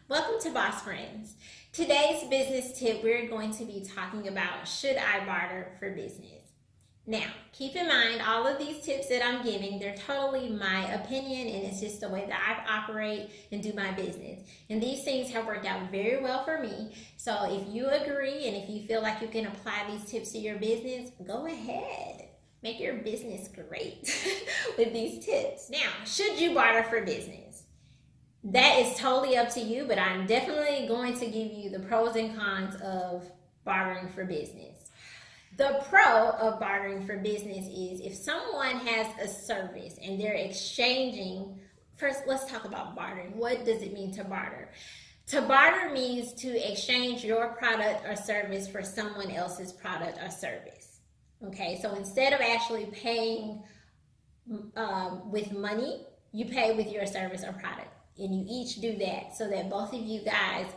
Welcome to Boss Friends. Today's business tip, we're going to be talking about, should I barter for business? Now, keep in mind, all of these tips that I'm giving, they're totally my opinion, and it's just the way that I operate and do my business. And these things have worked out very well for me. So if you agree and if you feel like you can apply these tips to your business, go ahead. Make your business great with these tips. Now, should you barter for business? That is totally up to you, but I'm definitely going to give you the pros and cons of bartering for business. The pro of bartering for business is if someone has a service and they're exchanging, first let's talk about bartering. What does it mean to barter? To barter means to exchange your product or service for someone else's product or service. Okay, so instead of actually paying with money, you pay with your service or product. And you each do that so that both of you guys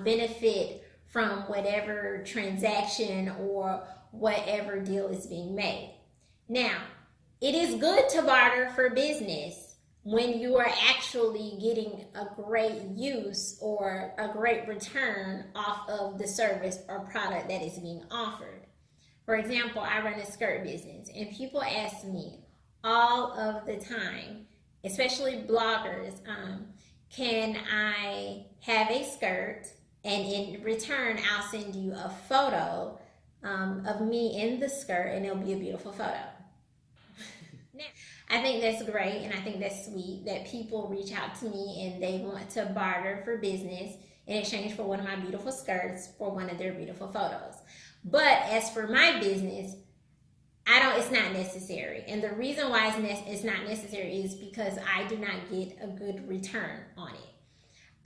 benefit from whatever transaction or whatever deal is being made. Now, it is good to barter for business when you are actually getting a great use or a great return off of the service or product that is being offered. For example, I run a skirt business, and people ask me all of the time, especially bloggers, can I have a skirt and in return I'll send you a photo of me in the skirt and it'll be a beautiful photo. Now, I think that's great and I think that's sweet that people reach out to me and they want to barter for business in exchange for one of my beautiful skirts for one of their beautiful photos. But as for my business, it's not necessary. And the reason why it's not necessary is because I do not get a good return on it.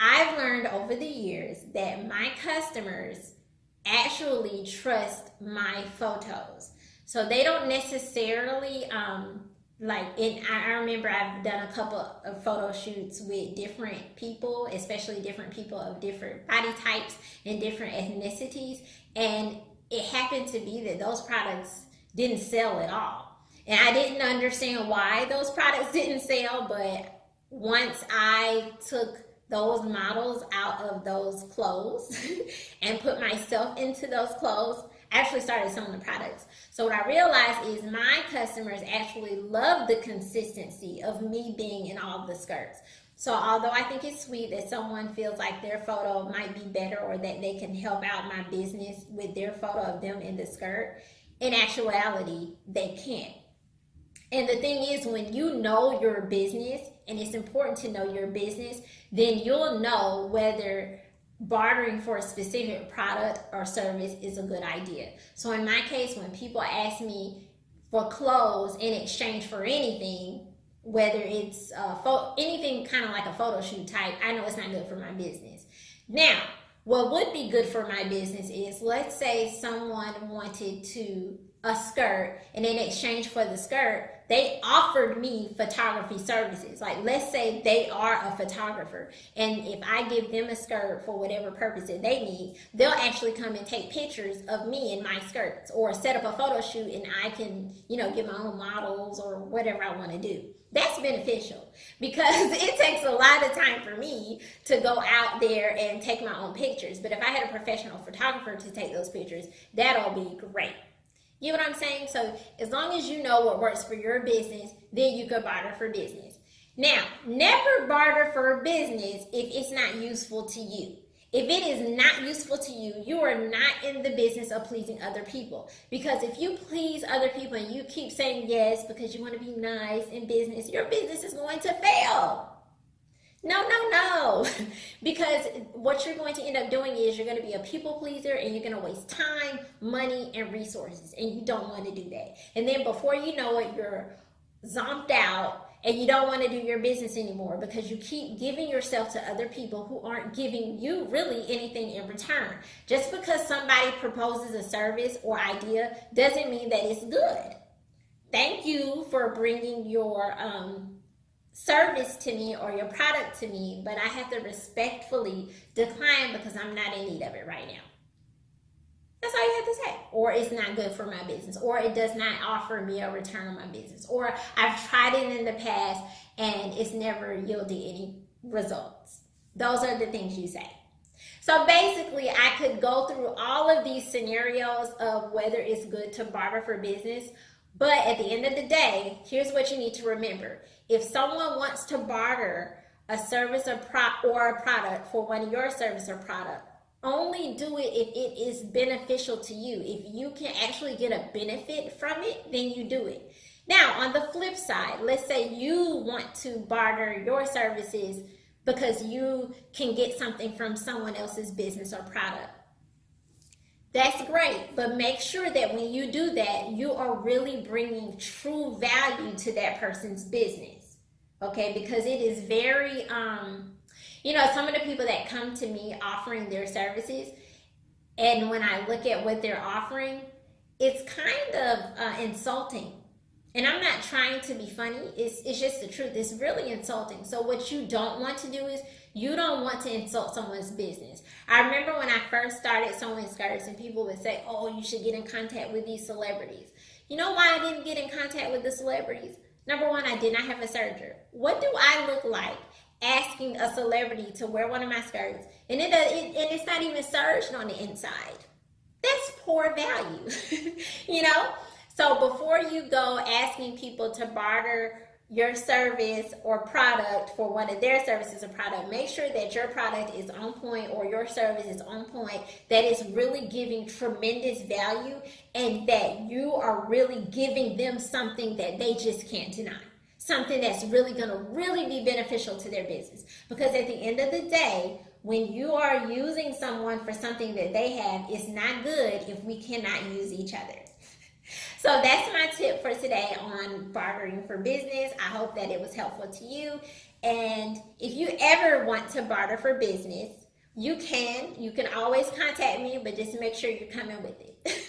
I've learned over the years that my customers actually trust my photos. So they don't necessarily, I remember I've done a couple of photo shoots with different people, especially different people of different body types and different ethnicities. And it happened to be that those products didn't sell at all. And I didn't understand why those products didn't sell, but once I took those models out of those clothes and put myself into those clothes, I actually started selling the products. So what I realized is my customers actually love the consistency of me being in all of the skirts. So although I think it's sweet that someone feels like their photo might be better or that they can help out my business with their photo of them in the skirt, in actuality, they can't. And the thing is, when you know your business, and it's important to know your business, then you'll know whether bartering for a specific product or service is a good idea. So in my case, when people ask me for clothes in exchange for anything, whether it's anything kind of like a photo shoot type, I know it's not good for my business. Now, what would be good for my business is, let's say someone wanted a skirt, and in exchange for the skirt, they offered me photography services. Like, let's say they are a photographer, and if I give them a skirt for whatever purpose that they need, they'll actually come and take pictures of me in my skirts, or set up a photo shoot, and I can, get my own models or whatever I want to do. That's beneficial because it takes a lot of time for me to go out there and take my own pictures. But if I had a professional photographer to take those pictures, that'll be great. You know what I'm saying? So as long as you know what works for your business, then you could barter for business. Now, never barter for business if it's not useful to you. If it is not useful to you, you are not in the business of pleasing other people. Because if you please other people and you keep saying yes because you want to be nice in business, your business is going to fail. No. Because what you're going to end up doing is you're going to be a people pleaser and you're going to waste time, money, and resources. And you don't want to do that. And then before you know it, you're zonked out and you don't want to do your business anymore because you keep giving yourself to other people who aren't giving you really anything in return. Just because somebody proposes a service or idea doesn't mean that it's good. Thank you for bringing your service to me or your product to me, but I have to respectfully decline because I'm not in need of it right now. That's all you have to say. Or it's not good for my business, or it does not offer me a return on my business, or I've tried it in the past and it's never yielded any results. Those are the things you say. So basically, I could go through all of these scenarios of whether it's good to barter for business, but at the end of the day, here's what you need to remember. If someone wants to barter a service or a product for one of your service or product, only do it if it is beneficial to you. If you can actually get a benefit from it, then you do it. Now, on the flip side, let's say you want to barter your services because you can get something from someone else's business or product. That's great, but make sure that when you do that, you are really bringing true value to that person's business, okay? Because it is very, some of the people that come to me offering their services, and when I look at what they're offering, it's kind of insulting. And I'm not trying to be funny. It's just the truth. It's really insulting. So what you don't want to do is you don't want to insult someone's business. I remember when I first started sewing skirts and people would say, oh, you should get in contact with these celebrities. You know why I didn't get in contact with the celebrities? Number one, I did not have a serger. What do I look like asking a celebrity to wear one of my skirts and it's not even serged on the inside? That's poor value, So before you go asking people to barter your service or product for one of their services or product, make sure that your product is on point or your service is on point, that is really giving tremendous value and that you are really giving them something that they just can't deny. Something that's really going to really be beneficial to their business. Because at the end of the day, when you are using someone for something that they have, it's not good if we cannot use each other. So that's my tip for today on bartering for business. I hope that it was helpful to you. And if you ever want to barter for business, you can always contact me, but just make sure you're coming with it.